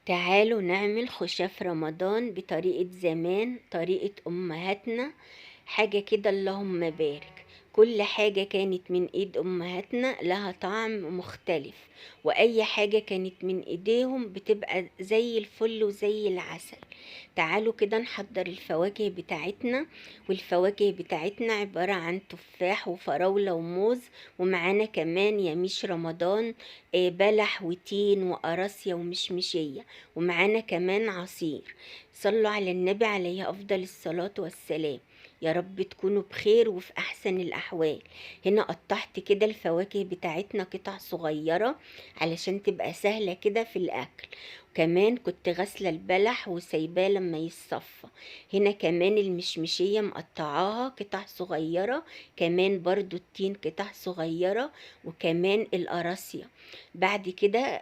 تعالوا نعمل خشاف رمضان بطريقة زمان، طريقة أمهاتنا. حاجة كده اللهم بارك. كل حاجة كانت من ايد أمهاتنا لها طعم مختلف، وأي حاجة كانت من ايديهم بتبقى زي الفل وزي العسل. تعالوا كده نحضر الفواكه بتاعتنا. والفواكه بتاعتنا عبارة عن تفاح وفراولة وموز، ومعانا كمان يميش رمضان، بلح وتين وقراصية ومشمشية، ومعانا كمان عصير. صلوا على النبي عليه أفضل الصلاة والسلام. يا رب تكونوا بخير وفي أحسن الأحوال. هنا قطعت كده الفواكه بتاعتنا قطع صغيرة علشان تبقى سهلة كده في الأكل. كمان كنت غاسلة البلح وسايباه لما يتصفى. هنا كمان المشمشية مقطعاها قطع صغيرة، كمان برضو التين قطع صغيرة، وكمان القراصية. بعد كده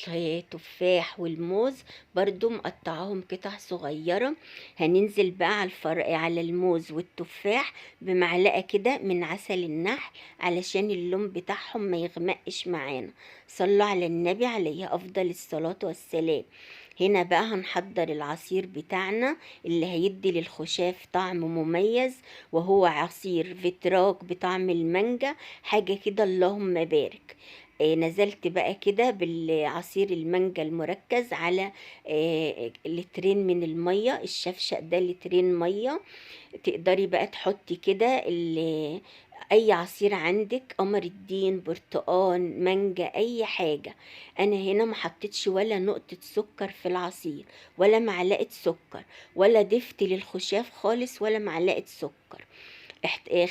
التفاح والموز برضو مقطعاهم قطع صغيرة. هننزل بقى على الموز والتفاح بمعلقة كده من عسل النحل علشان اللون بتاعهم ما يغمقش معانا. صلوا على النبي عليه أفضل الصلاة والسلام. هنا بقى هنحضر العصير بتاعنا اللي هيدي للخشاف طعم مميز، وهو عصير فيتراك بطعم المانجا. حاجة كده اللهم بارك. نزلت بقى كده بالعصير المانجا المركز على لترين من المية. الشفشق ده لترين مية. تقدري بقى تحطي كده اي عصير عندك، قمر الدين، برتقان، مانجا، اي حاجة. انا هنا ما حطيتش ولا نقطة سكر في العصير، ولا معلقة سكر، ولا ضفت للخشاف خالص ولا معلقة سكر.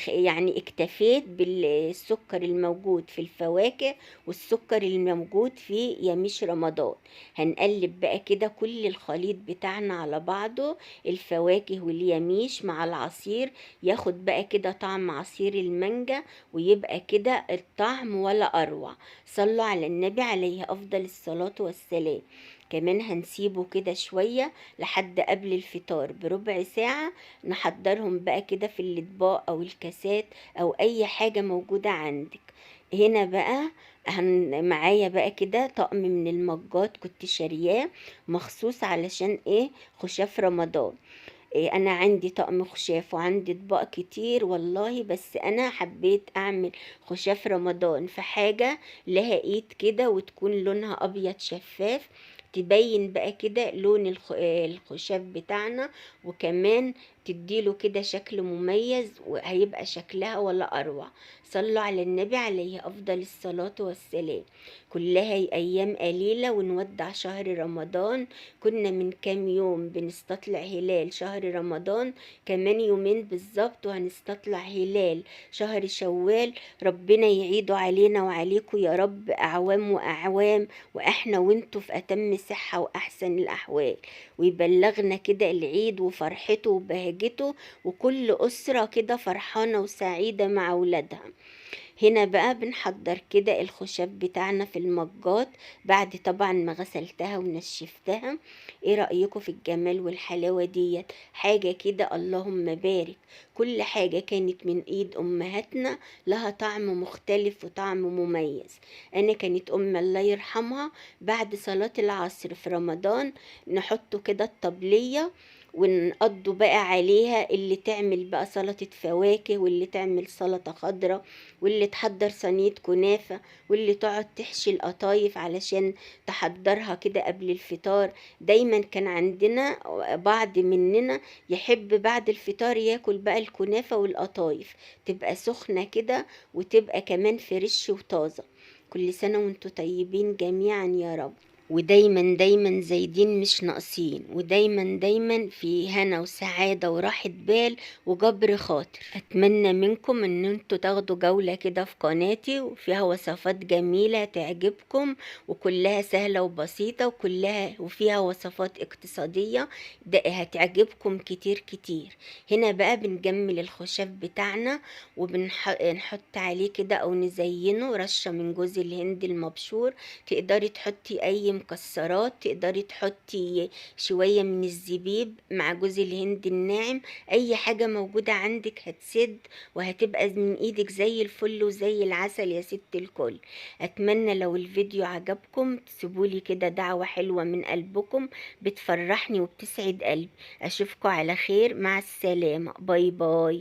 يعني اكتفيت بالسكر الموجود في الفواكه والسكر الموجود في يميش رمضان. هنقلب بقى كده كل الخليط بتاعنا على بعضه، الفواكه واليميش مع العصير، ياخد بقى كده طعم عصير المانجا، ويبقى كده الطعم ولا أروع. صلوا على النبي عليه أفضل الصلاة والسلام. كمان هنسيبه كده شوية لحد قبل الفطار بربع ساعة. نحضرهم بقى كده في الاطباق او الكاسات او اي حاجة موجودة عندك. هنا بقى معايا بقى كده طقم من المجات كنت شارياه مخصوص علشان خشاف رمضان. انا عندي طقم خشاف وعندي اطباق كتير والله، بس انا حبيت اعمل خشاف رمضان في حاجة لها ايد كده وتكون لونها ابيض شفاف، تبين بقى كده لون الخشاف بتاعنا، وكمان تديله كده شكل مميز وهيبقى شكلها ولا أروع. صلوا على النبي عليه أفضل الصلاة والسلام. كلها أيام قليلة ونودع شهر رمضان. كنا من كام يوم بنستطلع هلال شهر رمضان، كمان يومين بالظبط وهنستطلع هلال شهر شوال. ربنا يعيده علينا وعليكم يا رب أعوام وأعوام، وإحنا وإنتوا في أتم صحة وأحسن الأحوال، ويبلغنا كده العيد وفرحته وبهجته، وكل أسرة كده فرحانة وسعيدة مع أولادها. هنا بقى بنحضر كده الخشاف بتاعنا في المجات بعد طبعا ما غسلتها ونشفتها. ايه رأيكم في الجمال والحلاوة ديت؟ حاجة كده اللهم بارك. كل حاجة كانت من ايد امهاتنا لها طعم مختلف وطعم مميز. انا كانت ام الله يرحمها بعد صلاة العصر في رمضان نحط كده الطبلية ونقضوا بقى عليها، اللي تعمل بقى سلطة فواكه، واللي تعمل سلطة خضراء، واللي تحضر صينية كنافة، واللي تقعد تحشي القطايف علشان تحضرها كده قبل الفطار. دايما كان عندنا بعض مننا يحب بعد الفطار ياكل بقى الكنافة والقطايف، تبقى سخنة كده وتبقى كمان فريش وطازة. كل سنة وانتوا طيبين جميعا يا رب، ودايما دايما زايدين مش ناقصين، ودايما دايما في هنا وسعادة وراحة بال وجبر خاطر. اتمنى منكم ان انتوا تاخدوا جولة كده في قناتي، وفيها وصفات جميلة تعجبكم، وكلها سهلة وبسيطة، وفيها وصفات اقتصادية ده هتعجبكم كتير كتير. هنا بقى بنجمل الخشاف بتاعنا وبنحط عليه كده او نزينه رشة من جوز الهند المبشور. تقدري تحطي اي مكسرات، تقدري تحطي شوية من الزبيب مع جوز الهند الناعم، أي حاجة موجودة عندك هتسد وهتبقى من إيدك زي الفل وزي العسل يا ست الكل. أتمنى لو الفيديو عجبكم تسيبولي كده دعوة حلوة من قلبكم، بتفرحني وبتسعد قلبي. أشوفكم على خير، مع السلامة، باي باي.